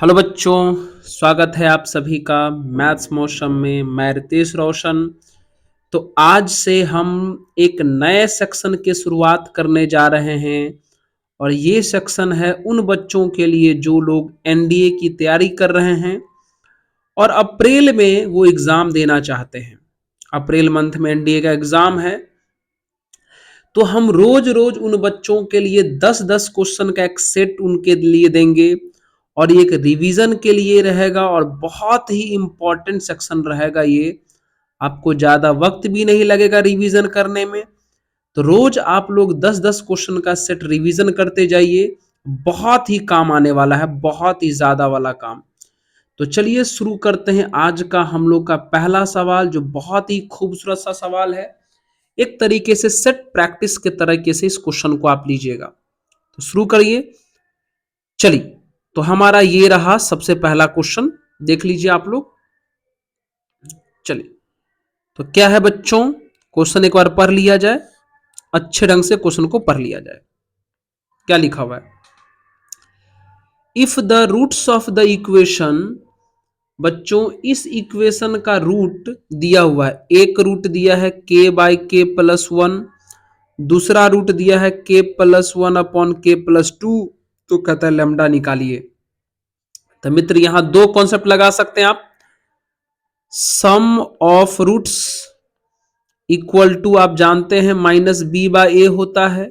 Hello बच्चों, स्वागत है आप सभी का मैथ्स मोशन में। मैं रितेश रोशन। तो आज से हम एक नए सेक्शन की शुरुआत करने जा रहे हैं और ये सेक्शन है उन बच्चों के लिए जो लोग एनडीए की तैयारी कर रहे हैं और अप्रैल में वो एग्ज़ाम देना चाहते हैं। अप्रैल मंथ में एनडीए का एग्ज़ाम है। तो हम रोज रोज उन बच्चों के लिए 10-10 क्वेश्चन का एक सेट उनके लिए देंगे और ये एक रिवीजन के लिए रहेगा और बहुत ही इंपॉर्टेंट सेक्शन रहेगा ये। आपको ज़्यादा वक्त भी नहीं लगेगा रिवीजन करने में। तो रोज आप लोग 10-10 क्वेश्चन का सेट रिवीजन करते जाइए। बहुत ही काम आने वाला है, बहुत ही ज़्यादा वाला काम। तो चलिए शुरू करते हैं आज का हम लोग का पहला सवाल, जो बहुत ही खूबसूरत सा सवाल है। एक तरीके से सेट प्रैक्टिस के तरीके से इस क्वेश्चन को आप लीजिएगा। तो शुरू करिए। चलिए, तो हमारा ये रहा सबसे पहला क्वेश्चन, देख लीजिए आप लोग। चलिए, तो क्या है बच्चों, क्वेश्चन एक बार पढ़ लिया जाए, अच्छे ढंग से क्वेश्चन को पढ़ लिया जाए। क्या लिखा हुआ है? If the roots of the equation, बच्चों इस इक्वेशन का रूट दिया हुआ है। एक रूट दिया है k बाई के प्लस वन, दूसरा रूट दिया है k plus one upon k plus to. तो कहता है लेमडा निकालिए। तो मित्र यहां दो कॉन्सेप्ट लगा सकते हैं आप। सम ऑफ रूट्स इक्वल टू आप जानते हैं माइनस बी बाई ए होता है।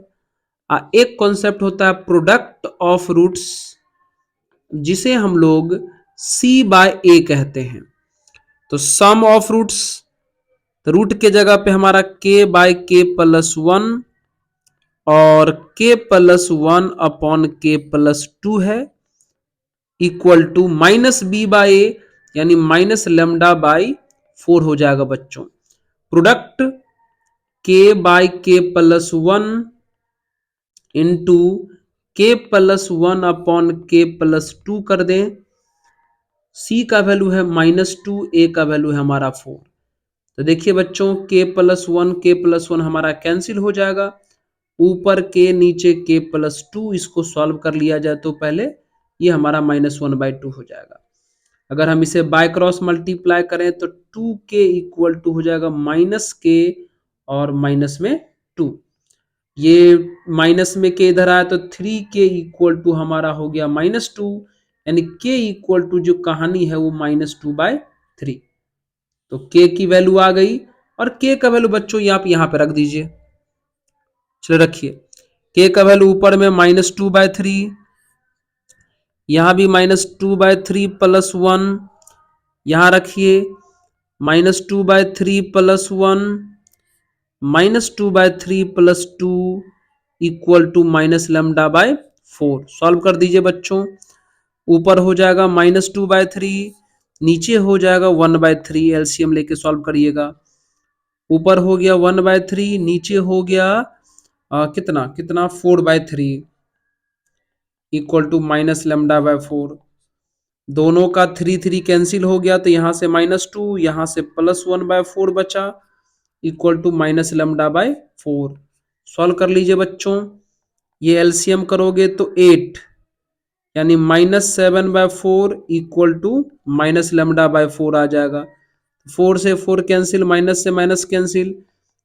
एक कॉन्सेप्ट होता है प्रोडक्ट ऑफ रूट्स, जिसे हम लोग सी बाय ए कहते हैं। तो सम ऑफ रूट्स, तो रूट के जगह पे हमारा के बाई के प्लस वन और k plus one upon k plus two है, equal to minus b by a यानी माइनस लेमडा बाई फोर हो जाएगा बच्चों। प्रोडक्ट के बाई के प्लस वन इंटू के plus one upon k plus to कर दें। सी का वैल्यू है माइनस टू, ए का वैल्यू है हमारा फोर। तो देखिए बच्चों, के प्लस वन हमारा कैंसिल हो जाएगा। ऊपर के नीचे के प्लस टू, इसको सॉल्व कर लिया जाए तो पहले ये हमारा माइनस वन बाई टू हो जाएगा। अगर हम इसे बाय क्रॉस मल्टीप्लाई करें तो टू के इक्वल टू हो जाएगा माइनस के और माइनस में टू। ये माइनस में के इधर आया तो थ्री के इक्वल टू हमारा हो गया माइनस टू, यानी के इक्वल टू जो कहानी है वो माइनस टू बाय थ्री। तो के की वैल्यू आ गई और के का वैल्यू बच्चों आप यहां पे रख दीजिए। चलो रखिए, के का वैल्यू ऊपर में माइनस टू बाय थ्री, यहां भी minus two by three plus one, यहां रखिए minus two by three plus one, minus two by three plus two equal to minus lambda by four. Solve कर दीजिए बच्चों। ऊपर हो जाएगा माइनस टू बाय थ्री, नीचे हो जाएगा वन बाय थ्री, एलसीएम लेके सॉल्व करिएगा। ऊपर हो गया वन बाय थ्री, नीचे हो गया कितना कितना four by three equal to minus lambda by four. दोनों का थ्री थ्री कैंसिल हो गया, तो यहां से माइनस टू, यहां से प्लस वन बाय फोर बचा, equal to minus lambda by four. Solve कर लीजिए बच्चों। ये एलसीएम करोगे तो एट, यानी minus seven by four equal to minus lambda by four आ जाएगा। फोर से फोर कैंसिल, माइनस से माइनस कैंसिल,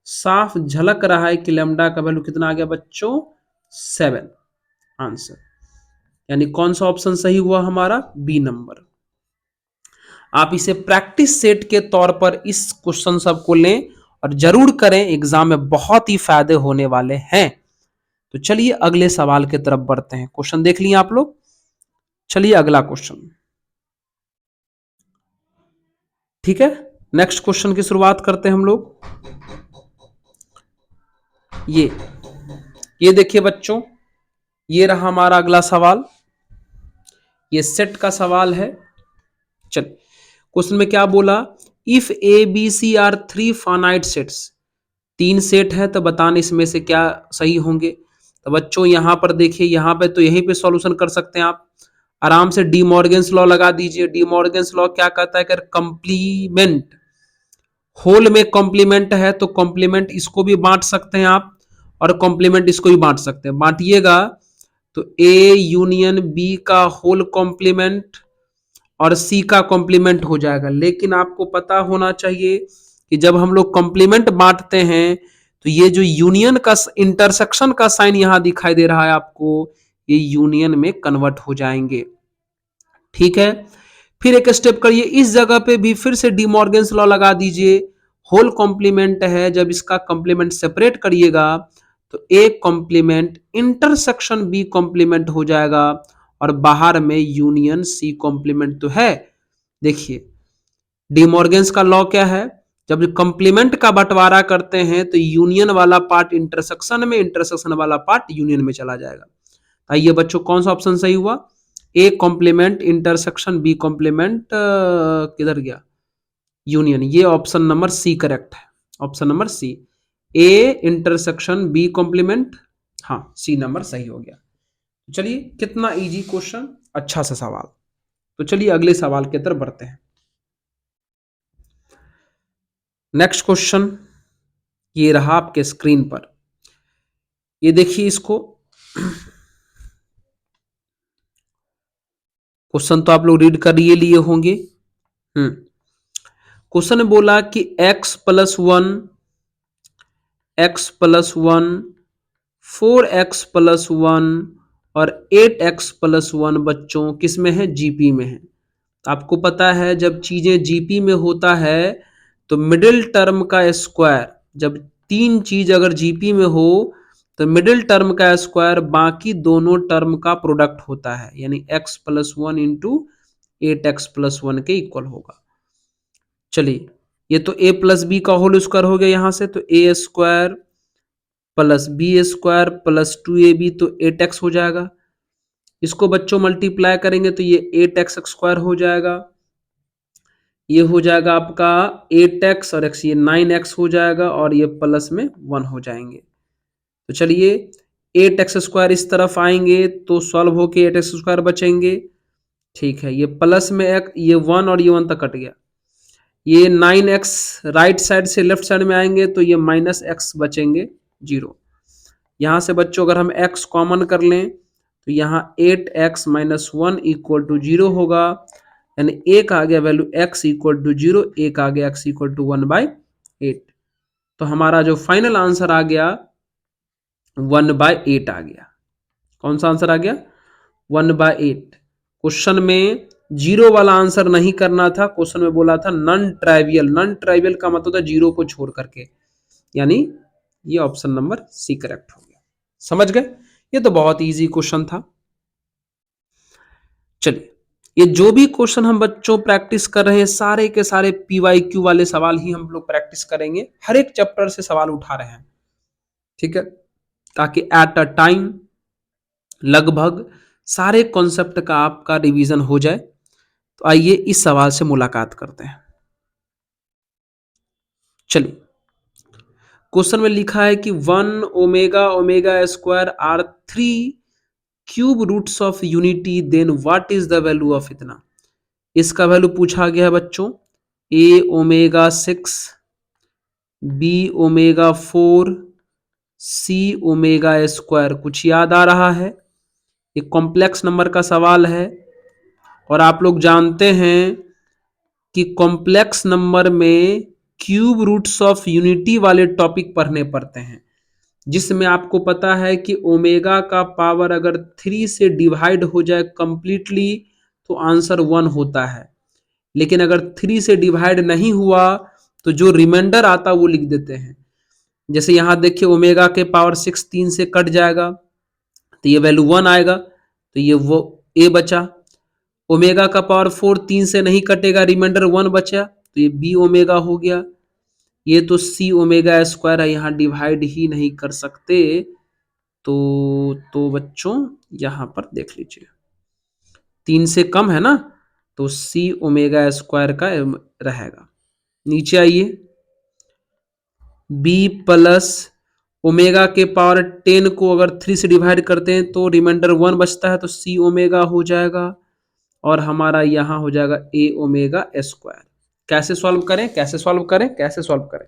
साफ झलक रहा है कि लेमडा का वैल्यू कितना आ गया बच्चों, सेवन। आंसर यानी कौन सा ऑप्शन सही हुआ हमारा, बी नंबर। आप इसे प्रैक्टिस सेट के तौर पर इस क्वेश्चन सब को लें और जरूर करें, एग्जाम में बहुत ही फायदे होने वाले हैं। तो चलिए अगले सवाल की तरफ बढ़ते हैं। क्वेश्चन देख लिए आप लोग। चलिए अगला क्वेश्चन, ठीक है। नेक्स्ट क्वेश्चन की शुरुआत करते हैं हम लोग। ये देखिए बच्चों, ये रहा हमारा अगला सवाल। ये सेट का सवाल है। चल, क्वेश्चन में क्या बोला, if A B C are three finite sets, तीन सेट है तो बताने इसमें से क्या सही होंगे। तो बच्चों यहां पर देखिए, यहां पे तो यहीं पे सॉल्यूशन कर सकते हैं आप आराम से। डी मॉर्गन्स लॉ लगा दीजिए। डी मॉर्गन्स लॉ क्या कहता है, अगर कंप्लीमेंट, होल में कॉम्प्लीमेंट है तो कॉम्प्लीमेंट इसको भी बांट सकते हैं आप और कॉम्प्लीमेंट इसको भी बांट सकते हैं। बांटिएगा तो ए यूनियन बी का होल कॉम्प्लीमेंट और सी का कॉम्प्लीमेंट हो जाएगा। लेकिन आपको पता होना चाहिए कि जब हम लोग कॉम्प्लीमेंट बांटते हैं तो ये जो यूनियन का इंटरसेक्शन का साइन यहां दिखाई दे रहा है आपको, ये यूनियन में कन्वर्ट हो जाएंगे। ठीक है, फिर एक स्टेप करिए, इस जगह पे भी फिर से डी मॉर्गन्स लॉ लगा दीजिए। होल कॉम्प्लीमेंट है, जब इसका कॉम्प्लीमेंट सेपरेट करिएगा तो A complement intersection B complement हो जाएगा और बाहर में यूनियन सी कॉम्प्लीमेंट तो है। देखिए डी मॉर्गन्स का लॉ क्या है, जब कॉम्प्लीमेंट का बंटवारा करते हैं तो यूनियन वाला पार्ट इंटरसेक्शन में, इंटरसेक्शन वाला पार्ट यूनियन में चला जाएगा। आइए बच्चों कौन सा ऑप्शन सही हुआ, A complement intersection B complement, किधर गया यूनियन, ये ऑप्शन नंबर सी करेक्ट है। Option number C, A intersection B complement, हाँ सी नंबर सही हो गया। चलिए कितना इजी क्वेश्चन, अच्छा सा सवाल। तो चलिए अगले सवाल की तरफ बढ़ते हैं। नेक्स्ट क्वेश्चन ये रहा आपके स्क्रीन पर, ये देखिए इसको। क्वेश्चन तो आप लोग रीड कर लिए होंगे। क्वेश्चन ने बोला कि x plus one, x plus one, 4x plus one और 8x प्लस वन बच्चों किस में है, जीपी में है। आपको पता है जब चीजें जीपी में होता है तो मिडिल टर्म का स्क्वायर, जब तीन चीज अगर जीपी में हो तो मिडिल टर्म का स्क्वायर बाकी दोनों टर्म का प्रोडक्ट होता है, यानी x plus one into 8x plus one के इक्वल होगा। चलिए ये तो a प्लस बी का होल स्क्वायर हो गया यहां से, तो a square plus B square plus 2ab तो 8x हो जाएगा। इसको बच्चों मल्टीप्लाई करेंगे तो ये 8x स्क्वायर हो जाएगा, ये हो जाएगा आपका 8x और x, ये 9x हो जाएगा और ये प्लस में 1 हो जाएंगे। तो चलिए 8x स्क्वायर इस तरफ आएंगे तो सॉल्व होके 8x स्क्वायर बचेंगे। ठीक है, ये प्लस में एक, ये 1 और ये 1 तक कट गया। ये 9x राइट साइड से लेफ्ट साइड में आएंगे तो ये माइनस एक्स बचेंगे 0। यहां से बच्चों अगर हम x कॉमन कर लें तो यहाँ 8x माइनस 1 इक्वल टू 0 होगा, यानी एक आ गया वैल्यू x इक्वल टू 0, एक आ गया x इक्वल टू 1/8। तो हमारा जो फाइनल आंसर आ गया 1/8 आ गया। कौन सा आंसर आ गया, 1/8। क्वेश्चन में 0 वाला आंसर नहीं करना था, क्वेश्चन में बोला था नॉन ट्राइवियल। नॉन ट्राइवियल का मतलब था 0 को छोड़ करके, यानी ये ऑप्शन नंबर सी करेक्ट हो गया। समझ गए, ये तो बहुत इजी क्वेश्चन था। चलिए ये जो भी क्वेश्चन हम बच्चों प्रैक्टिस कर रहे हैं सारे के सारे पीवाईक्यू वाले सवाल ही हम लोग प्रैक्टिस करेंगे, हर एक चैप्टर से सवाल उठा रहे हैं। ठीक है, ताकि एट अ टाइम लगभग सारे कॉन्सेप्ट का आपका रिवीजन हो जाए। तो आइए इस सवाल से मुलाकात करते हैं। चलिए क्वेश्चन में लिखा है कि 1 omega omega square are 3 cube roots of unity, then what is the value of इतना। इसका वैल्यू पूछा गया है बच्चों, a omega 6, b omega 4, c omega square. कुछ याद आ रहा है, एक कॉम्प्लेक्स नंबर का सवाल है और आप लोग जानते हैं कि कॉम्प्लेक्स नंबर में क्यूब रूट्स ऑफ यूनिटी वाले टॉपिक पढ़ने पड़ते हैं, जिसमें आपको पता है कि ओमेगा का पावर अगर 3 से डिवाइड हो जाए कंप्लीटली तो आंसर 1 होता है, लेकिन अगर 3 से डिवाइड नहीं हुआ तो जो रिमाइंडर आता वो लिख देते हैं। जैसे यहां देखिए ओमेगा के पावर 6 3 से कट जाएगा तो ये वैल्यू 1 आएगा, तो ये वो ए बचा। ओमेगा का पावर 4 3 से नहीं कटेगा, रिमाइंडर 1 बचा, तो ये बी ओमेगा हो गया। ये तो सी ओमेगा स्क्वायर है, यहाँ डिवाइड ही नहीं कर सकते, तो बच्चों यहां पर देख लीजिए 3 से कम है ना, तो सी ओमेगा स्क्वायर का रहेगा। नीचे आइए, बी प्लस ओमेगा के पावर 10 को अगर 3 से डिवाइड करते हैं तो रिमाइंडर 1 बचता है, तो सी ओमेगा हो जाएगा और हमारा यहां हो जाएगा ए ओमेगा स्क्वायर। कैसे सॉल्व करें, कैसे सॉल्व करें, कैसे सॉल्व करें,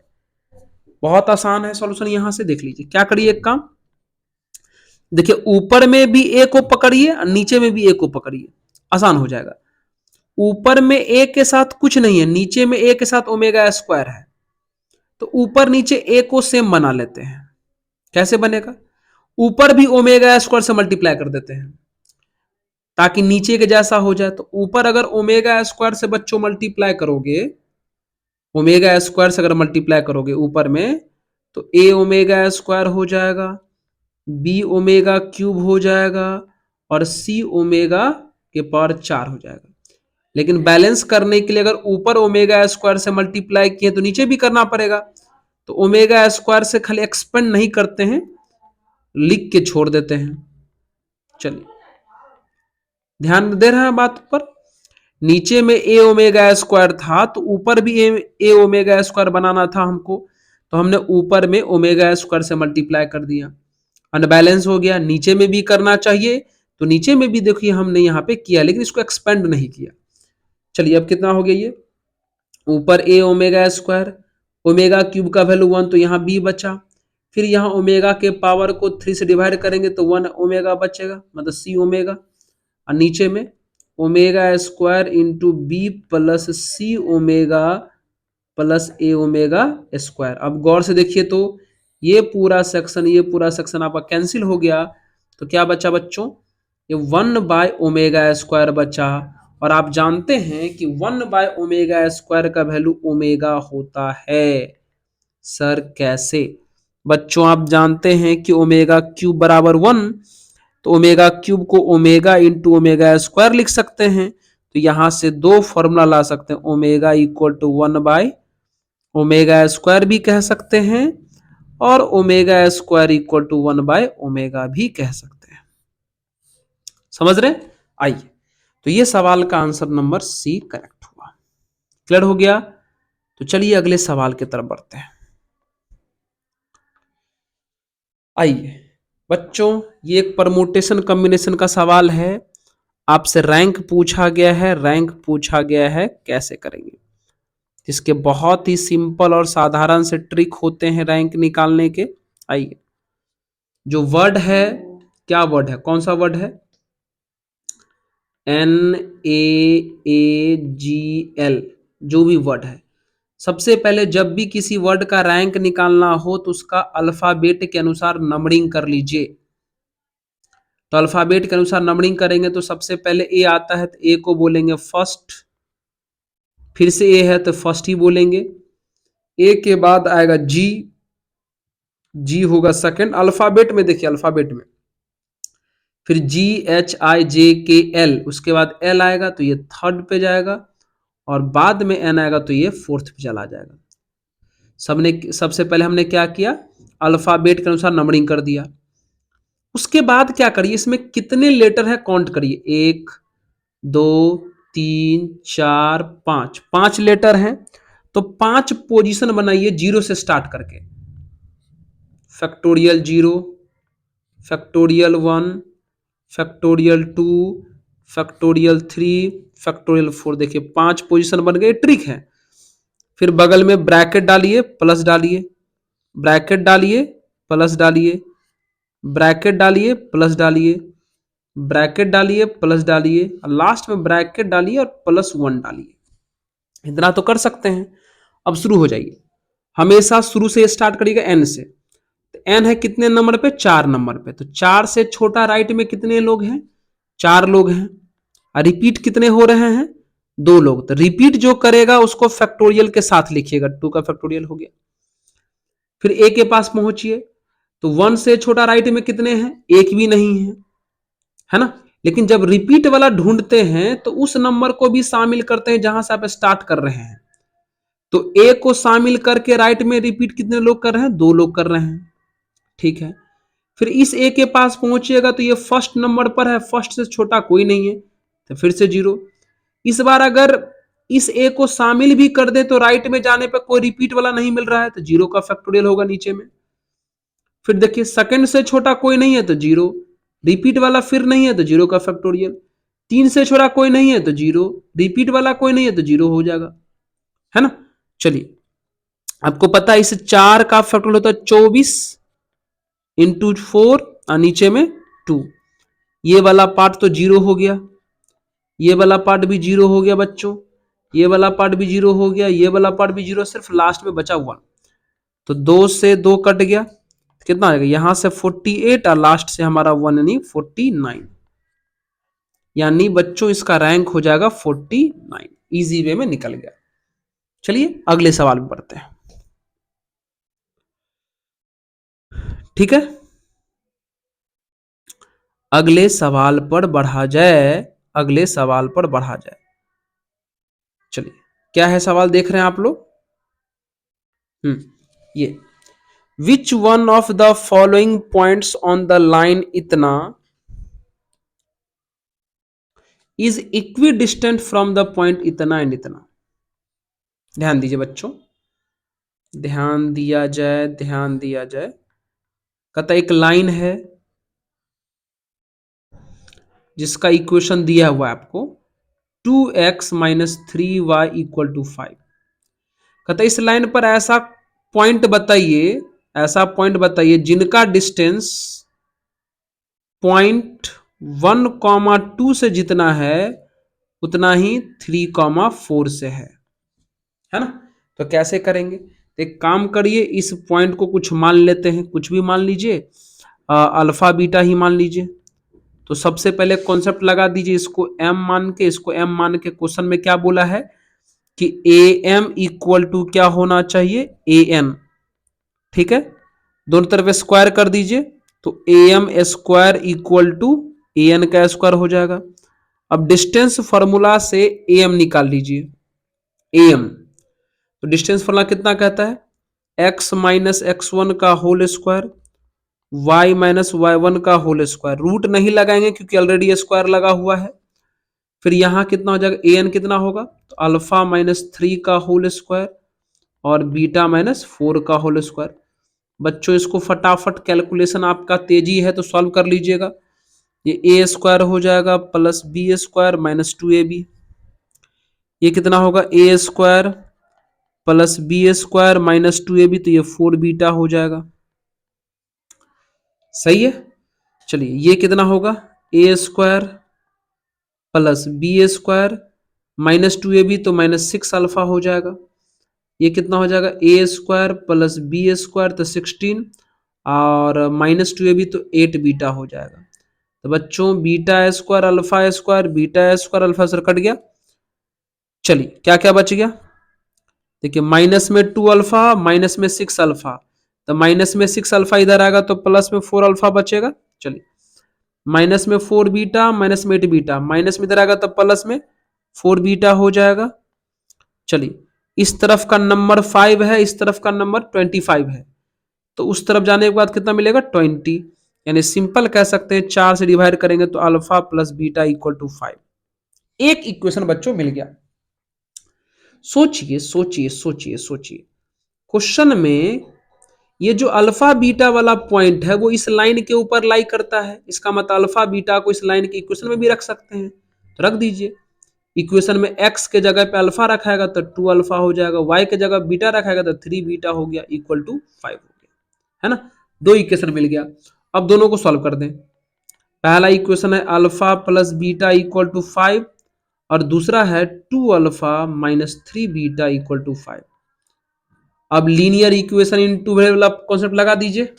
बहुत आसान है सॉल्यूशन। यहां से देख लीजिए, क्या करिए, एक काम देखिए, ऊपर में भी ए को पकड़िए और नीचे में भी ए को पकड़िए, आसान हो जाएगा। ऊपर में ए के साथ कुछ नहीं है, नीचे में ए के साथ ओमेगा स्क्वायर है, तो ऊपर नीचे ए को सेम बना लेते हैं। कैसे बनेगा? ऊपर भी ओमेगा स्क्वायर से मल्टीप्लाई कर देते हैं ताकि नीचे के जैसा हो जाए। तो ऊपर अगर ओमेगा स्क्वायर से बच्चों मल्टीप्लाई करोगे, ओमेगा स्क्वायर से अगर मल्टीप्लाई करोगे ऊपर में, तो ए ओमेगा स्क्वायर हो जाएगा, बी ओमेगा क्यूब हो जाएगा और सी ओमेगा के पावर 4 हो जाएगा। लेकिन बैलेंस करने के लिए अगर ऊपर ओमेगा स्क्वायर से मल्टीप्लाई किए तो नीचे भी करना पड़ेगा, तो ओमेगा स्क्वायर से खाली एक्सपेंड नहीं करते हैं, लिख के छोड़ देते हैं। चलिए ध्यान दे रहे हैं बात पर। नीचे में ए ओमेगा स्क्वायर था तो ऊपर भी ए ओमेगा स्क्वायर बनाना था हमको, तो हमने ऊपर में ओमेगा स्क्वायर से मल्टीप्लाई कर दिया, अनबैलेंस हो गया। नीचे में भी करना चाहिए तो नीचे में भी देखिए हमने यहाँ पे किया, लेकिन इसको एक्सपेंड नहीं किया। चलिए अब कितना हो गया ये, ऊपर ए ओमेगा स्क्वायर, ओमेगा क्यूब का वैल्यू 1 तो यहाँ बी बचा, फिर यहाँ ओमेगा के पावर को 3 से डिवाइड करेंगे तो 1 ओमेगा बचेगा, मतलब सी ओमेगा, और नीचे में omega square into b plus c omega plus a omega square. अब गौर से देखिए तो ये पूरा सेक्शन आपका कैंसिल हो गया, तो क्या बचा बच्चों, ये 1 बाय ओमेगा स्क्वायर बचा। और आप जानते हैं कि 1 बाय ओमेगा स्क्वायर का वैल्यू ओमेगा होता है। सर कैसे? बच्चों आप जानते हैं कि ओमेगा क्यूब बराबर 1, तो ओमेगा क्यूब को ओमेगा इंटू ओमेगा स्क्वायर लिख सकते हैं, तो यहां से दो फॉर्मूला ला सकते हैं, omega equal to 1 by omega square भी कह सकते हैं और omega square equal to 1 by omega भी कह सकते हैं। समझ रहे? आइए, तो ये सवाल का आंसर नंबर सी करेक्ट हुआ। क्लियर हो गया? तो चलिए अगले सवाल की तरफ बढ़ते हैं। आइए बच्चों, ये एक परमुटेशन कॉम्बिनेशन का सवाल है, आपसे रैंक पूछा गया है, रैंक पूछा गया है कैसे करेंगे। इसके बहुत ही सिंपल और साधारण से ट्रिक होते हैं रैंक निकालने के। आइए, जो वर्ड है, क्या वर्ड है, कौन सा वर्ड है, NaAGL, जो भी वर्ड है, सबसे पहले जब भी किसी वर्ड का रैंक निकालना हो तो उसका अल्फाबेट के अनुसार नंबरिंग कर लीजिए। तो अल्फाबेट के अनुसार नंबरिंग करेंगे तो सबसे पहले ए आता है तो ए को बोलेंगे फर्स्ट, फिर से ए है तो फर्स्ट ही बोलेंगे, ए के बाद आएगा जी, जी होगा सेकंड अल्फाबेट में, देखिए अल्फाबेट में, फिर GHIJKL, उसके बाद एल आएगा तो ये थर्ड पे जाएगा, और बाद में एन आएगा तो ये फोर्थ पे चला जाएगा। सबसे पहले हमने क्या किया, अल्फाबेट के अनुसार नंबरिंग कर दिया। उसके बाद क्या करिए, इसमें कितने लेटर है काउंट करिए, 1 2 3 4 5, 5 लेटर हैं, तो 5 पोजीशन बनाइए जीरो से स्टार्ट करके, factorial 0, factorial 1, factorial 2, factorial 3, factorial 4। देखिए 5 पोजीशन बन गए, ट्रिक है। फिर बगल में ब्रैकेट डालिए, प्लस डालिए, ब्रैकेट डालिए, प्लस डालिए, ब्रैकेट डालिए, प्लस डालिए, ब्रैकेट डालिए, प्लस डालिए, और लास्ट में ब्रैकेट डालिए और +1 डालिए। इतना तो कर सकते हैं। अब शुरू हो जाइए, हमेशा शुरू से स्टार्ट करिएगा एन से। तो एन है कितने नंबर पे, 4 नंबर पे, तो 4 से छोटा राइट में कितने लोग हैं, 4 लोग हैं, और रिपीट कितने हो रहे हैं, 2 लोग। तो रिपीट जो करेगा उसको फैक्टोरियल के साथ लिखिएगा, 2 का फैक्टोरियल हो गया। फिर ए के पास पहुंचिए, तो 1 से छोटा राइट में कितने हैं, एक भी नहीं है ना। लेकिन जब रिपीट वाला ढूंढते हैं तो उस नंबर को भी शामिल करते हैं जहां से आप स्टार्ट कर रहे हैं। तो ए को शामिल करके राइट में रिपीट कितने लोग कर रहे हैं, 2 लोग कर रहे हैं, ठीक है। फिर इस ए के पास पहुंचिएगा तो ये फर्स्ट नंबर पर है, फर्स्ट से छोटा कोई नहीं है, तो फिर से 0। इस बार अगर इस ए को शामिल भी कर दे तो राइट में जाने पर कोई रिपीट वाला नहीं मिल रहा है, तो 0 का फैक्टोरियल होगा नीचे में। फिर देखिए सेकंड से छोटा कोई नहीं है तो 0, रिपीट वाला फिर नहीं है तो 0 का फैक्टोरियल, 3 से छोटा कोई नहीं है तो 0, रिपीट वाला कोई नहीं है तो 0 हो जाएगा, है ना। चलिए, आपको पता है इस 4 का फैक्टोरियल होता है 24 इंटू 4 और नीचे में 2, ये वाला पार्ट तो 0 हो गया। ये वाला पार्ट भी जीरो हो गया बच्चों, ये वाला पार्ट भी जीरो हो गया, ये वाला पार्ट भी जीरो, सिर्फ लास्ट में बचा हुआ। तो 2 से 2 कट गया, कितना आएगा यहां से 48 और लास्ट से हमारा 1 यानी 49। यानी बच्चों इसका रैंक हो जाएगा 49। इजी वे में निकल गया। चलिए अगले सवाल में पढ़ते हैं। ठीक है, अगले सवाल पर बढ़ा जाए, अगले सवाल पर बढ़ा जाए। चलिए क्या है सवाल, देख रहे हैं आप लोग। ये which one of the following points on the line इतना is equidistant from the point इतना एंड इतना। ध्यान दीजिए बच्चों, ध्यान दिया जाए, ध्यान दिया जाए। कहता एक लाइन है जिसका इक्वेशन दिया हुआ है आपको 2x minus 3y equal to 5। कहता इस लाइन पर ऐसा पॉइंट बताइए, ऐसा पॉइंट बताइए जिनका डिस्टेंस पॉइंट 1,2 से जितना है उतना ही 3,4 से है ना। तो कैसे करेंगे, एक काम करिए, इस पॉइंट को कुछ मान लेते हैं, कुछ भी मान लीजिए, अल्फा बीटा ही मान लीजिए। तो सबसे पहले कॉन्सेप्ट लगा दीजिए, इसको m मान के, इसको m मान के। क्वेश्चन में क्या बोला है कि ए एम इक्वल टू क्या होना चाहिए, ए एन। ठीक है, दोनों तरफ स्क्वायर कर दीजिए, तो A M square equal to A N का स्क्वायर हो जाएगा। अब डिस्टेंस फॉर्मूला से ए एम निकाल लीजिए, ए एम। तो डिस्टेंस फॉर्मूला कितना कहता है, x माइनस एक्स वन का whole square, y minus y one का होल स्क्वायर। रूट नहीं लगाएंगे क्योंकि ऑलरेडी स्क्वायर लगा हुआ है। फिर यहां कितना हो जाएगा, ए एन कितना होगा, तो अल्फा माइनस 3 का होल स्क्वायर और बीटा माइनस 4 का होल स्क्वायर। बच्चों इसको फटाफट, कैलकुलेशन आपका तेजी है तो सॉल्व कर लीजिएगा। ये ए स्क्वायर हो जाएगा plus B square minus 2ab। ये कितना होगा, a square plus B square minus 2ab, तो ये 4 बीटा हो जाएगा। सही है। चलिए ये कितना होगा, a square plus B square minus 2ab, तो माइनस 6 अल्फा हो जाएगा। ये कितना हो जाएगा, ए स्क्वायर प्लस बी स्क्वायर तो 16 और माइनस 2ab तो 8 बीटा हो जाएगा। तो बच्चों beta square alpha square, beta square alpha sir cut गया। चलिए क्या क्या बच गया, देखिए माइनस में 2 अल्फा, माइनस में 6 अल्फा, तो माइनस में 6 अल्फा इधर आएगा तो प्लस में 4 अल्फा बचेगा। चलिए माइनस में 4 बीटा, माइनस में 8 बीटा, माइनस में इधर आएगा तो प्लस में 4 बीटा हो जाएगा। चलिए इस तरफ का नंबर 5 है, इस तरफ का नंबर 25 है, तो उस तरफ जाने के बाद कितना मिलेगा 20। यानी सिंपल कह सकते हैं 4 से डिवाइड करेंगे तो alpha plus beta equal to 5। एक इक्वेशन बच्चों मिल गया। सोचिए सोचिए सोचिए सोचिए, क्वेश्चन में ये जो अल्फा बीटा वाला पॉइंट है वो इस लाइन के ऊपर लाई करता है। इसका मतलब अल्फा बीटा को इस लाइन के इक्वेशन में भी रख सकते हैं, तो रख दीजिए। इक्वेशन में x के जगह पे अल्फा रखाएगा तो 2 अल्फा हो जाएगा, y के जगह बीटा रखाएगा तो 3 बीटा हो गया इक्वल टू 5 हो गया, है ना। दो इक्वेशन मिल गया। अब दोनों को सॉल्व कर दें। पहला इक्वेशन है alpha plus beta equal to 5 और दूसरा है 2 alpha minus 3 beta equal to 5। अब लीनियर इक्वेशन इन टू वाला कॉन्सेप्ट लगा दीजिए।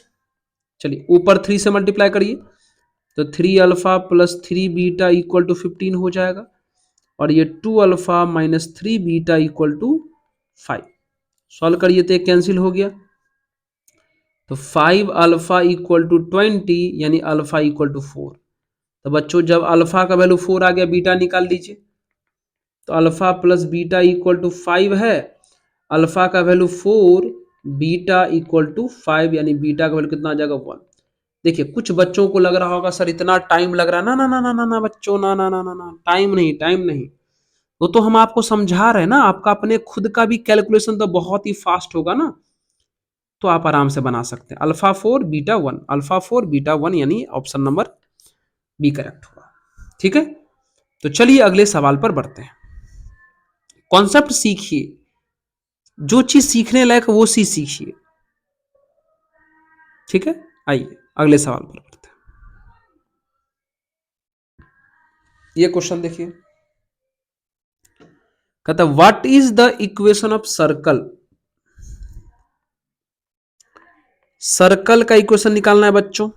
चलिए ऊपर 3 से मल्टीप्लाई करिए तो 3 alpha plus 3 beta equal to 15 हो जाएगा और ये 2 alpha minus 3 beta equal to 5। Solve करिए तो कैंसिल हो गया, तो 5 अल्फा इक्वल टू 20 यानी अल्फा इक्वल टू 4। तो बच्चों जब अल्फा का वैल्यू 4 आ गया, बीटा निकाल लीजिए। तो alpha plus beta equal to 5 है, अल्फा का वैल्यू 4, बीटा इक्वल टू 5 यानी बीटा का वैल्यू कितना आ जाएगा 1। देखिए कुछ बच्चों को लग रहा होगा सर इतना टाइम लग रहा है, ना ना ना ना ना ना बच्चों, ना ना ना ना ना, टाइम नहीं, टाइम नहीं। वो तो हम आपको समझा रहे हैं ना, आपका अपने खुद का भी कैलकुलेशन तो बहुत ही फास्ट होगा ना, तो आप आराम से बना सकते हैं। अल्फा 4 बीटा 1, अल्फा 4 बीटा 1 यानी ऑप्शन नंबर बी करेक्ट होगा। ठीक है, तो चलिए अगले सवाल पर बढ़ते हैं। कॉन्सेप्ट सीखिए, जो चीज सीखने लायक वो चीज सीखिए। ठीक है, आइए अगले सवाल पर बढ़ते हैं। ये क्वेश्चन देखिए, कहता है what is the equation of circle. Circle का इक्वेशन निकालना है बच्चों।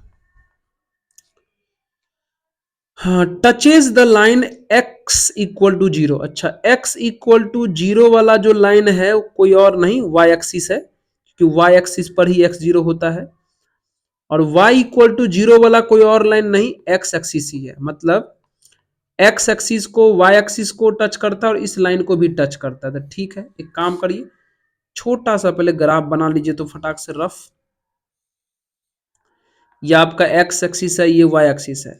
हाँ, touches the line x equal to zero. अच्छा, x इक्वल टू जीरो वाला जो लाइन है वो कोई और नहीं y एक्सिस है, क्योंकि y एक्सिस पर ही x जीरो होता है। और y इक्वल टू जीरो वाला कोई और लाइन नहीं, x एक्सिस ही है। मतलब x एक्सिस को y एक्सिस को टच करता है और इस लाइन को भी टच करता है। तो ठीक है, एक काम करिए, छोटा सा पहले ग्राफ बना लीजिए तो फटाक से रफ। ये आपका x एक्सिस है, ये y एक्सिस है।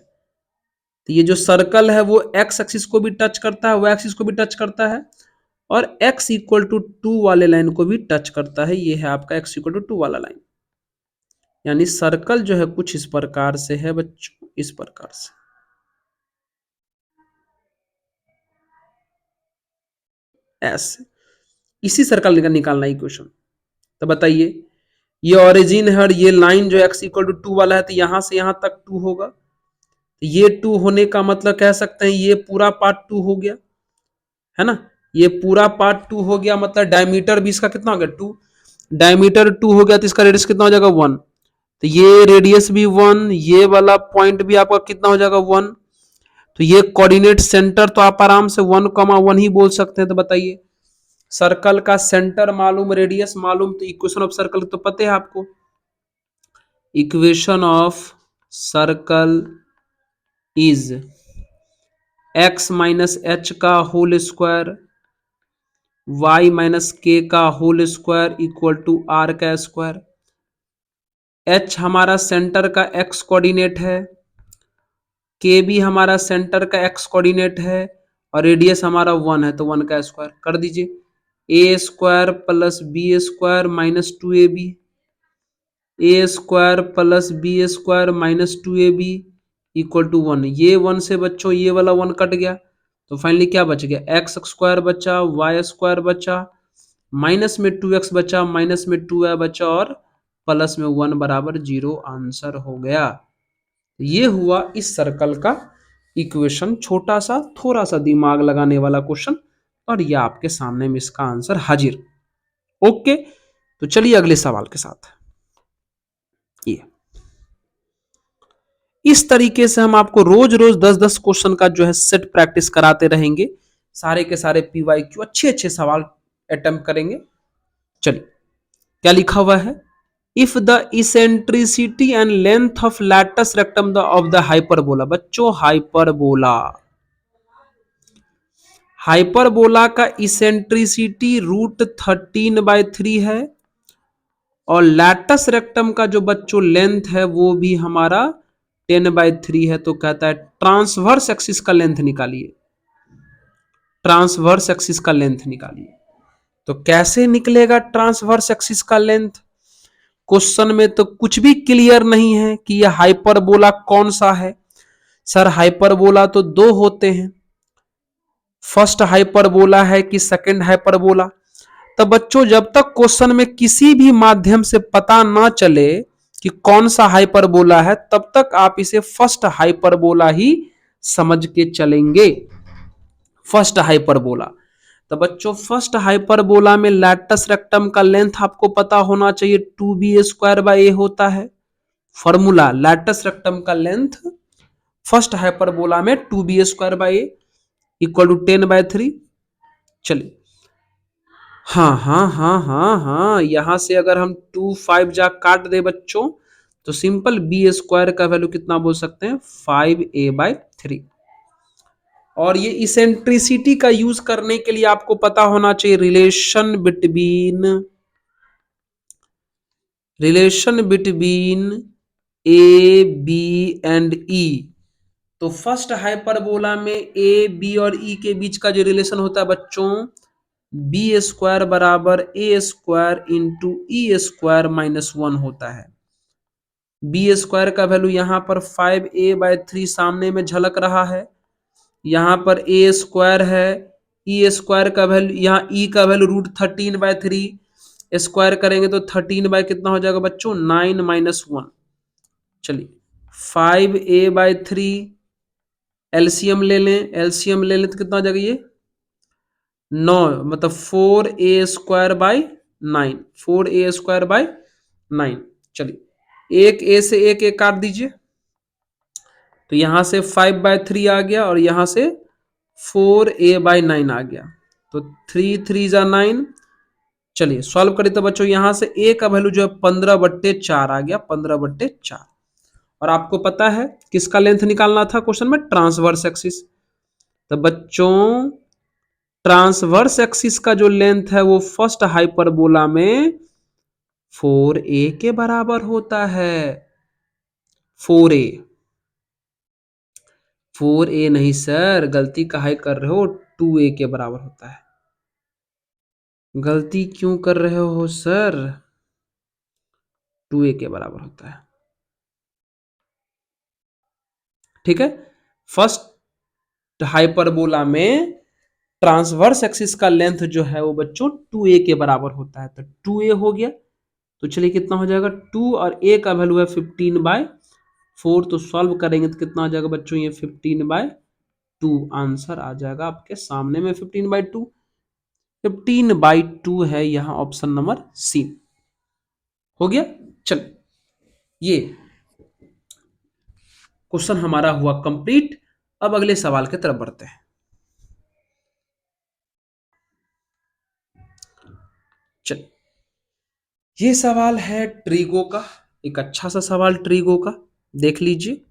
तो ये जो सर्कल है वो x एक्सिस को भी टच करता है, y एक्सिस को भी टच करता है, और x इक्वल टू 2 वाले लाइन को भी टच करता है। ये है आपका x इक्वल टू 2 वाला लाइन। यानी सर्कल जो है कुछ इस प्रकार से है बच्चों, इस प्रकार से। ऐसे इसी सर्कल का निकालना इक्वेशन। तो बताइए, ये ओरिजिन है और ये लाइन जो x इक्वल टू 2 वाला है, तो यहां से यहां तक 2 होगा। तो ये 2 होने का मतलब कह सकते हैं ये पूरा पार्ट 2 हो गया, है ना। ये पूरा पार्ट 2 हो गया, मतलब डायमीटर भी इसका कितना हो गया 2। डायमीटर 2 हो गया तो इसका रेडियस कितना हो जाएगा 1। तो ये रेडियस भी 1, ये वाला पॉइंट भी आपका कितना हो जाएगा 1। तो ये कोऑर्डिनेट सेंटर तो आप आराम से 1,1 ही बोल सकते हैं। तो बताइए, सर्कल का सेंटर मालूम, रेडियस मालूम, तो इक्वेशन ऑफ सर्कल तो पता है आपको। Equation of circle is x minus h का whole square y minus k का whole square equal to r का स्क्वायर। h हमारा सेंटर का x कोऑर्डिनेट है, के भी हमारा सेंटर का x कोऑर्डिनेट है, और रेडियस हमारा 1 है, तो 1 का स्क्वायर कर दीजिए। a square plus B square minus 2ab, a square plus B square minus 2ab equal to 1। ये 1 से बच्चों ये वाला 1 कट गया, तो फाइनली क्या बच गया, एक्स स्क्वायर बचा, वाई स्क्वायर बचा, माइनस में 2x बचा, माइनस में 2y बचा, और प्लस में 1 बराबर 0 आंसर हो गया। ये हुआ इस सर्कल का इक्वेशन। छोटा सा थोड़ा सा दिमाग लगाने वाला क्वेश्चन, और ये आपके सामने में इसका आंसर हाजिर। ओके, तो चलिए अगले सवाल के साथ। ये इस तरीके से हम आपको रोज रोज 10-10 क्वेश्चन का जो है सेट प्रैक्टिस कराते रहेंगे। सारे के सारे PYQ अच्छे अच्छे सवाल अटेम्प्ट करेंगे। चलिए, क्या लिखा हुआ है, if the eccentricity and length of latus rectum of the hyperbola. बच्चों, हाइपरबोला का इसेंट्रिसिटी √13/3 है, और लैटस रेक्टम का जो बच्चों लेंथ है वो भी हमारा 10/3 है। तो कहता है ट्रांसवर्स एक्सिस का लेंथ निकालिए, ट्रांसवर्स एक्सिस का लेंथ निकालिए। तो कैसे निकलेगा ट्रांसवर्स एक्सिस का लेंथ, क्वेश्चन में तो कुछ भी क्लियर नहीं है कि यह हाइपरबोला कौन सा है। सर हाइपरबोला तो दो होते हैं, फर्स्ट हाइपरबोला है कि सेकंड हाइपरबोला। तो बच्चों, जब तक क्वेश्चन में किसी भी माध्यम से पता ना चले कि कौन सा हाइपरबोला है, तब तक आप इसे फर्स्ट हाइपरबोला ही समझ के चलेंगे। First hyperbola. तो बच्चों, फर्स्ट हाइपरबोला में लैटस रेक्टम का लेंथ आपको पता होना चाहिए 2b² होता है। फॉर्मूला लैटस रेक्टम का लेंथ फर्स्ट हाइपरबोला में 2b² इक्वल टू 10/3। चलिए, हाँ हाँ हाँ हाँ हाँ, यहां से अगर हम 2 5 जा काट दे बच्चों, तो सिंपल b² का वैल्यू कितना बोल सकते हैं, 5a/3। और ये इसेंट्रिसिटी का यूज करने के लिए आपको पता होना चाहिए relation between a b and e. तो फर्स्ट हाइपरबोला में ए बी और ई के बीच का जो रिलेशन होता है बच्चों, b² बराबर a² इंटू e² -1 होता है। b² का वैल्यू यहां पर 5a/3 सामने में झलक रहा है, यहां पर a² है, e² का वैल्यू, यहाँ e का वैल्यू √13/3, स्क्वायर करेंगे तो 13 बाय कितना हो जाएगा बच्चों, 9 - 1। चलिए, 5a/3 एलसीएम ले लें, एलसीएम ले लें तो कितना हो जाएगा, ये 9 मतलब 4a² बाई 9, 4a² बाई 9। चलिए एक ए से एक काट दीजिए, तो यहां से 5/3 आ गया और यहां से 4a/9 आ गया, तो 3 3 जा 9। चलिए सॉल्व करें तो बच्चों यहां से a का वैल्यू जो है 15/4 आ गया, 15/4। और आपको पता है किसका लेंथ निकालना था क्वेश्चन में, ट्रांसवर्स एक्सिस। तो बच्चों ट्रांसवर्स एक्सिस का जो लेंथ है वो फर्स्ट हाइपरबोला में 4a के बराबर होता है। 4a, 4a नहीं सर, गलती काहे कर रहे हो, 2a के बराबर होता है। गलती क्यों कर रहे हो सर, 2a के बराबर होता है। ठीक है, फर्स्ट हाइपरबोला में ट्रांसवर्स एक्सिस का लेंथ जो है वो बच्चों 2a के बराबर होता है, तो 2a हो गया। तो चलिए कितना हो जाएगा, 2 और a का वैल्यू है 15/4, तो सॉल्व करेंगे तो कितना हो जाएगा बच्चों, ये 15/2 आंसर आ जाएगा आपके सामने में। 15/2, 15/2 है यहाँ ऑप्शन नंबर सी। हो गया। चल ये क्वेश्चन हमारा हुआ कंप्लीट। अब अगले सवाल की तरफ बढ़ते हैं। चल ये सवाल है ट्रीगो का, एक अच्छा सा सवाल ट्रीगो का, देख लीजिए,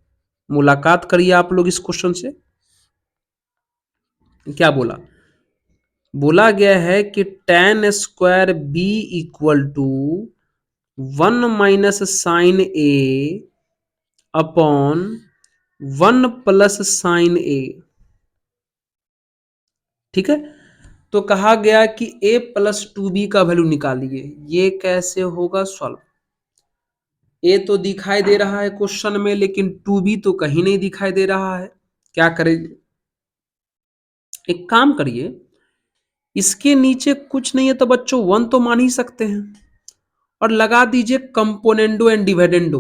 मुलाकात करिए आप लोग इस क्वेश्चन से। क्या बोला, बोला गया है कि tan²b = 1 - sin A/1 + sin A। ठीक है, तो कहा गया कि a + 2b का वैल्यू निकालिए। ये कैसे होगा सॉल्व, ए तो दिखाई दे रहा है क्वेश्चन में, लेकिन 2b तो कहीं नहीं दिखाई दे रहा है। क्या करें, एक काम करिए, इसके नीचे कुछ नहीं है तो बच्चों 1 तो मान ही सकते हैं, और लगा दीजिए कंपोनेंडो एंड डिविडेंडो।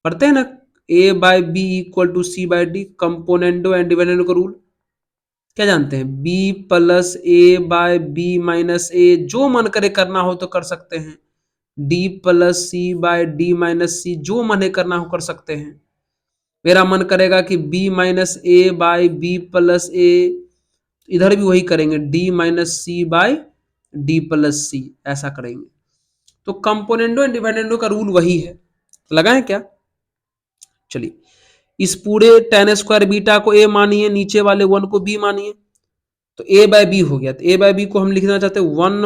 पढ़ते हैं ना, A/B = C/D, componendo and dividendo का रूल क्या जानते हैं, B + A/B - A, जो मन करे करना हो तो कर सकते हैं। D + C/D - C, जो मन है करना हो कर सकते हैं। मेरा मन करेगा कि B-A/B + A, इधर भी वही करेंगे, D-C/D + C, ऐसा करेंगे। तो कंपोनेंडो एंड डिविडेंडो का रूल वही है, लगाएं क्या। चलिए इस पूरे tan² को a मानिए, नीचे वाले 1 को b मानिए, तो a/b हो गया। तो a/b को हम लिखना चाहते हैं 1 -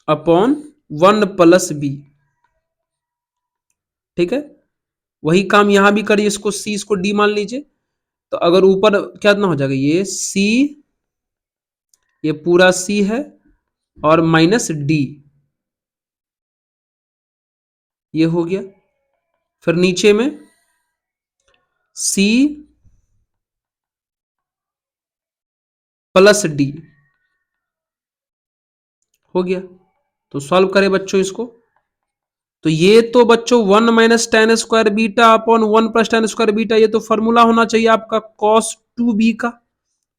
b/1 + b। ठीक है, वही काम यहां भी करिए, इसको c इसको d मान लीजिए। तो अगर ऊपर क्या ना हो जाएगा, ये c, ये पूरा c है, और -d, ये हो गया। फिर नीचे में c + d हो गया। तो सॉल्व करें बच्चों इसको, तो ये तो बच्चों 1 - tan²β/1 + tan²β, ये तो फॉर्मूला होना चाहिए आपका cos2b का,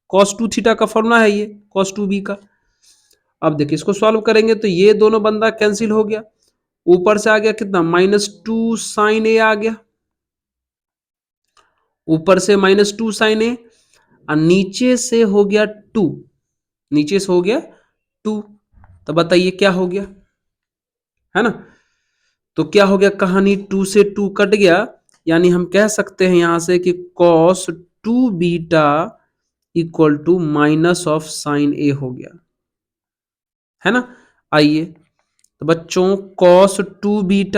cos2θ का फॉर्मूला है ये cos2b का। अब देखिए इसको सॉल्व करेंगे तो ये दोनों बंदा कैंसिल हो गया, ऊपर से आ गया कितना, -2 sin A आ गया, ऊपर से -2 sin A, और नीचे से हो गया 2, नीचे से हो गया 2। तो बताइए क्या हो गया, है ना। तो क्या हो गया, कहानी 2 से 2 कट गया, यानी हम कह सकते हैं यहां से कि cos2β = -sin A हो गया, है ना। आइए तो बच्चों cos2β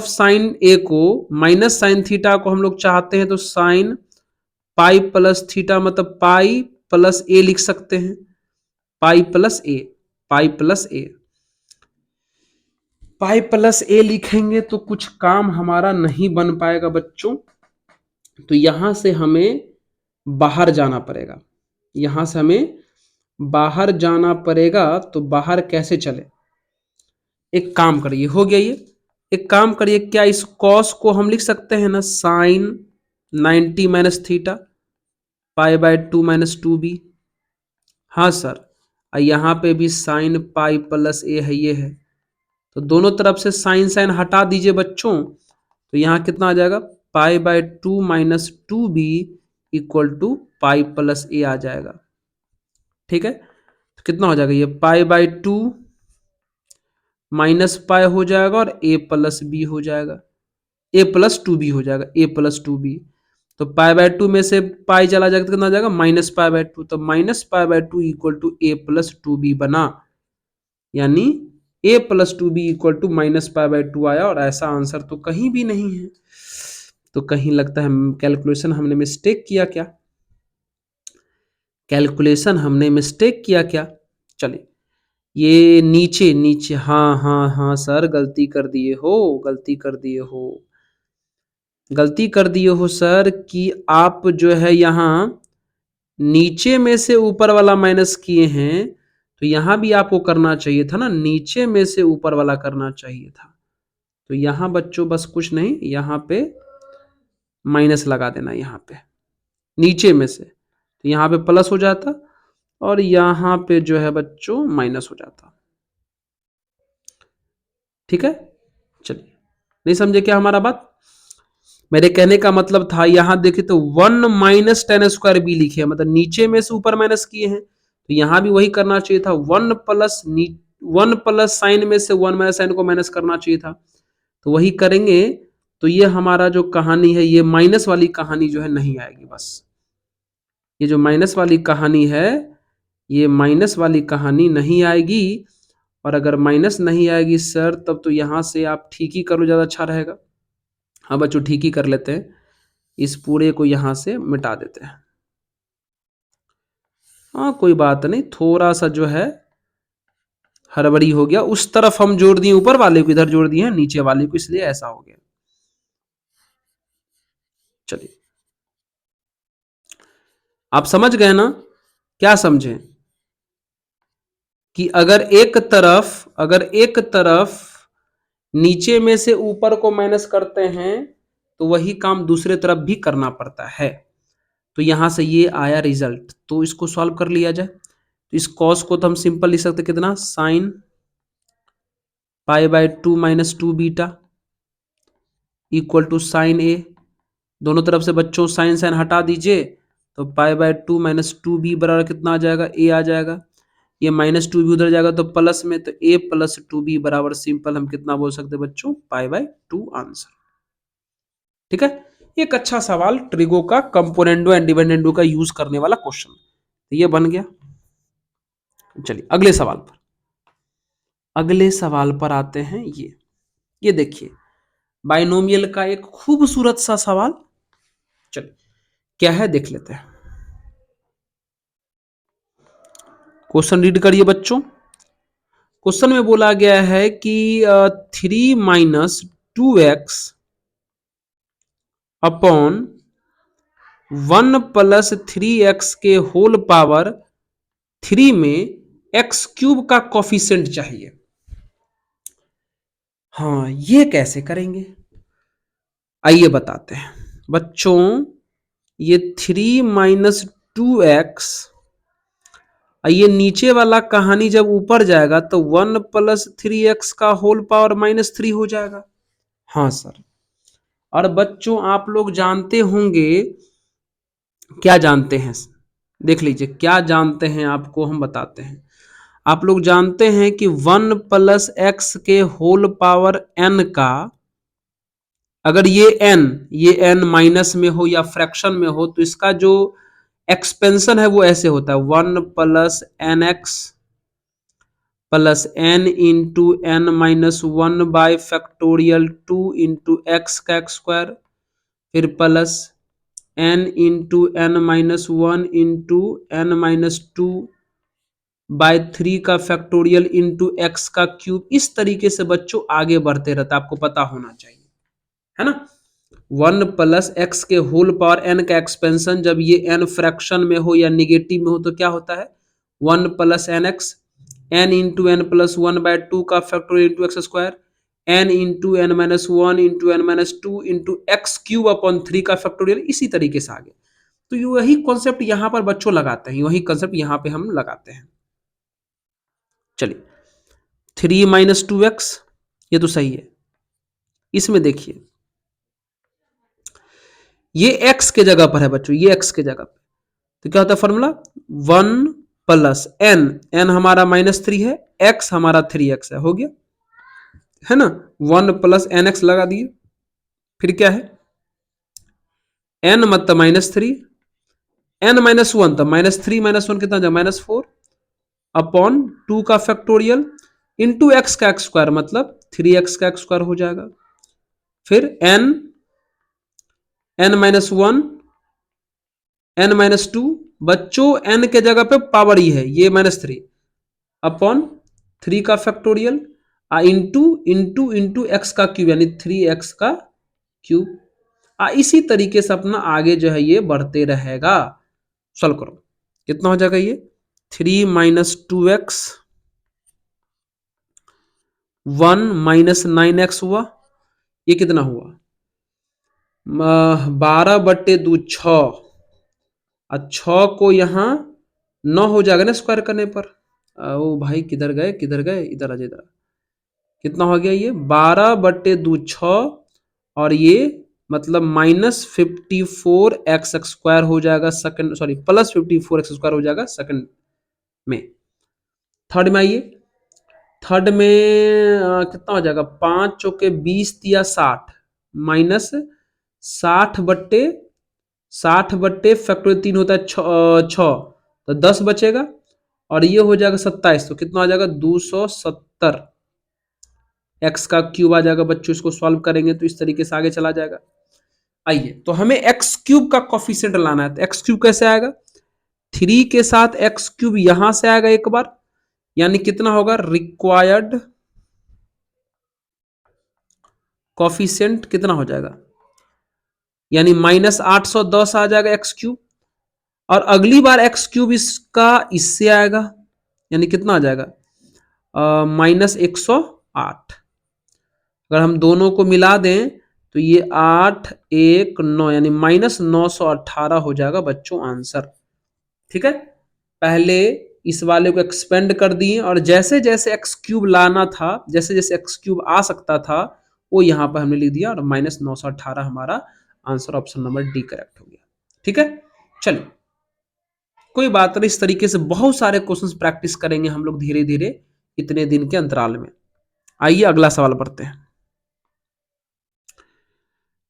-sin A को, -sin θ को हम लोग चाहते हैं तो sin पाई + θ, मतलब पाई + A लिख सकते हैं, पाई + A, pi + A, pi + A लिखेंगे तो कुछ काम हमारा नहीं बन पाएगा बच्चों। तो यहां से हमें बाहर जाना पड़ेगा, यहां से हमें बाहर जाना पड़ेगा। तो बाहर कैसे चले, एक काम करिए, हो गया ये, एक काम करिए, क्या इस कॉस को हम लिख सकते हैं ना, sine 90 minus theta pi by 2 minus 2b। हाँ सर, और यहाँ पे भी साइन पाई प्लस ए है, ये है। तो दोनों तरफ से साइन साइन हटा दीजिए बच्चों, तो यहाँ कितना आ जाएगा, pi by 2 minus 2b equal to pi plus a आ जाएगा। ठीक है, तो कितना हो जाएगा, ये पाई बाय 2 माइनस पाई हो जाएगा और ए प्लस बी हो जाएगा, ए प्लस 2b हो जाएगा, ए प्लस 2b। तो पाई बाय 2 में से पाई चला जाएगा तो कितना आ जाएगा, माइनस पाई बाय 2। तो minus pi by 2 equal to a plus 2b बना, यानी a plus 2b equal to minus pi by 2 आया। और ऐसा आंसर तो कहीं भी नहीं है। तो कहीं लगता है कैलकुलेशन हमने मिस्टेक किया क्या, कैलकुलेशन हमने मिस्टेक किया क्या। चलिए, ये नीचे नीचे, हाँ हाँ हाँ सर, गलती कर दिए हो, गलती कर दिए हो, गलती कर दिए हो सर, कि आप जो है यहाँ नीचे में से ऊपर वाला माइनस किए हैं, तो यहाँ भी आपको करना चाहिए था ना, नीचे में से ऊपर वाला करना चाहिए था। तो यहाँ बच्चों बस कुछ नहीं, यहाँ पे माइनस लगा देना, यहाँ पे नीचे में से, तो यहाँ पे प्लस हो जाता और यहाँ पे जो है बच्चों माइनस हो जाता। ठीक है, चलिए, नहीं समझे क्या हमारा बात। मेरे कहने का मतलब था, यहां देखे तो 1 माइनस टेन स्क्वायर बी लिखे, मतलब नीचे में से ऊपर माइनस किए हैं, तो यहां भी वही करना चाहिए था, 1 प्लस साइन में से 1 माइनस साइन को माइनस करना चाहिए था, तो वही करेंगे। तो ये हमारा जो कहानी है, ये माइनस वाली कहानी जो है नहीं आएगी। बस ये जो माइनस वाली कहानी है, ये माइनस वाली कहानी नहीं आएगी। और अगर माइनस नहीं आएगी सर, तब तो यहां से आप ठीक ही करो, ज्यादा अच्छा रहेगा। हाँ बच्चों, ठीक ही कर लेते हैं, इस पूरे को यहां से मिटा देते हैं। हाँ कोई बात नहीं, थोड़ा सा जो है हड़बड़ी हो गया, उस तरफ हम जोड़ दिए, ऊपर वाले को इधर जोड़ दिए हैं नीचे वाले को, इसलिए ऐसा हो गया। चलिए, आप समझ गए ना, क्या समझे, कि अगर एक तरफ नीचे में से ऊपर को माइनस करते हैं, तो वही काम दूसरे तरफ भी करना पड़ता है। तो यहां से ये आया रिजल्ट, तो इसको सॉल्व कर लिया जाए। तो इस कॉस को तो हम सिंपल लिख सकते, कितना, sine pi by 2 minus 2 beta equal to sine a. दोनों तरफ से बच्चों साइन साइन हटा दीजिए, तो पाई बाय 2 माइनस 2b बराबर कितना आ जाएगा, ए आ जाएगा। ये माइनस 2b उधर जाएगा तो प्लस में, तो ए प्लस 2b बराबर सिंपल हम कितना बोल सकते हैं बच्चों, पाई बाय 2 आंसर। ठीक है, एक अच्छा सवाल, ट्रिगो का कंपोनेंडो एंड डिविडेंडो का यूज करने वाला क्वेश्चन, तो ये बन गया। चलिए अगले सवाल पर, अगले सवाल पर आते हैं। ये देखिए, बाइनोमियल का एक खूबसूरत सा सवाल। चलिए क्या है देख लेते हैं, क्वेश्चन रीड करिए बच्चों। क्वेश्चन में बोला गया है कि 3 - 2x अपॉन 1 + 3x के होल पावर 3 में x³ का कॉफिशिएंट चाहिए। हाँ, ये कैसे करेंगे, आइए बताते हैं बच्चों। ये 3 - 2x, ये नीचे वाला कहानी जब ऊपर जाएगा तो 1 + 3x का होल पावर -3 हो जाएगा। हाँ सर, और बच्चों आप लोग जानते होंगे, क्या जानते हैं, देख लीजिए क्या जानते हैं, आपको हम बताते हैं। आप लोग जानते हैं कि 1 + x के होल पावर n का, अगर ये n माइनस में हो या फ्रैक्शन में हो, तो इसका जो एक्सपेंशन है वो ऐसे होता है, 1 + nx + n into n-1/(2 into x का स्क्वायर), फिर plus n into n-1 into n-2/3 का फैक्टोरियल इंटू x का क्यूब। इस तरीके से बच्चों आगे बढ़ते रहता है, आपको पता होना चाहिए, है ना। 1 + x के होल पावर n का एक्सपेंशन, जब ये n फ्रैक्शन में हो या निगेटिव में हो तो क्या होता है, 1 + nx, n इंटू n + 1/2 का फैक्टोरियल इंटू x स्क्वायर, n into n minus one into n minus two into x cube upon three का फैक्टोरियल, इसी तरीके से आगे। तो वही कॉन्सेप्ट यहां पर बच्चों लगाते हैं, वही कॉन्सेप्ट यहां पे हम लगाते हैं। चलिए, 3 - 2x, ये तो सही है। इसमें देखिए, ये x के जगह पर है बच्चों, ये x के जगह पर, तो क्या होता है फॉर्मूला, 1 + n हमारा -3 है, x हमारा 3x है, हो गया है ना। 1 + nx लगा दिए, फिर क्या है, n मतलब -3, n - 1 तो -3 - 1 कितना जाए, -4 अपॉन 2 का फैक्टोरियल इंटू एक्स का एक्स स्क्वायर, मतलब 3x का एक्स स्क्वायर हो जाएगा। फिर n -1 n - 2, बच्चों n के जगह पे पावर ही है, ये -3 अपॉन 3 का factorial into into into x का क्यूब, यानी 3x का क्यूब। इसी तरीके से अपना आगे जो है ये बढ़ते रहेगा। सॉल्व करो, कितना हो जाएगा ये, 3 - 2x 1 - 9x हुआ, ये कितना हुआ, 12/2 6, और 6 को यहाँ 9 हो जाएगा ना स्क्वायर करने पर। ओ भाई किधर गए किधर गए, इधर आ जाए इधर। कितना हो गया ये, 12/2 6, और ये मतलब -54x² हो जाएगा सेकंड, सॉरी +54x² हो जाएगा सेकंड में। थर्ड में आइए, थर्ड में कितना हो जाएगा, 5 चौके 20 दिया 60, माइनस 60/60 फैक्टोरियल 3 होता है 6, तो 10 बचेगा, और ये हो जाएगा 27, तो कितना आ जाएगा 270 एक्स का क्यूब आ जाएगा बच्चों। इसको सॉल्व करेंगे तो इस तरीके से आगे चला जाएगा। आइए, तो हमें एक्स क्यूब का कॉफिशिएंट लाना है, तो एक्स क्यूब कैसे आएगा, 3 के साथ एक्स क्यूब यहां से आएगा एक बार, यानी कितना होगा, रिक्वायर्ड कॉफिशिएंट कितना हो जाएगा, यानी -810 आ जाएगा एक्स क्यूब, और अगली बार एक्स क्यूब इसका इससे आएगा, यानी कितना आ जाएगा, -108। अगर हम दोनों को मिला दें तो ये 8 1 9, यानी -918 हो जाएगा बच्चों आंसर। ठीक है, पहले इस वाले को एक्सपेंड कर दिए, और जैसे जैसे एक्स क्यूब लाना था, जैसे जैसे एक्स क्यूब आ सकता था, वो यहां पर हमने लिख दिया, और -918 हमारा answer option number D correct हो गया। ठीक है, चलिए कोई बात नहीं, इस तरीके से बहुत सारे क्वेश्चंस प्रैक्टिस करेंगे हम लोग धीरे धीरे इतने दिन के अंतराल में। आइए अगला सवाल पढ़ते हैं।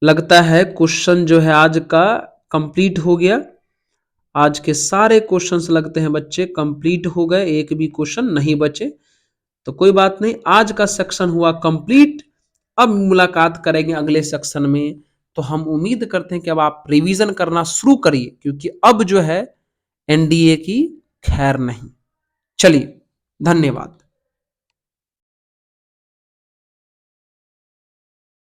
लगता है क्वेश्चन जो है आज का कंप्लीट हो गया। आज के सारे क्वेश्चंस लगते हैं बच्चे कंप्लीट हो गए, एक भी क्वेश्चन नहीं बचे। तो कोई बात नहीं, आज का सेक्शन हुआ कंप्लीट। अब मुलाकात करेंगे अगले सेक्शन में। तो हम उम्मीद करते हैं कि अब आप रिवीजन करना शुरू करिए, क्योंकि अब जो है एनडीए की खैर नहीं। चलिए, धन्यवाद।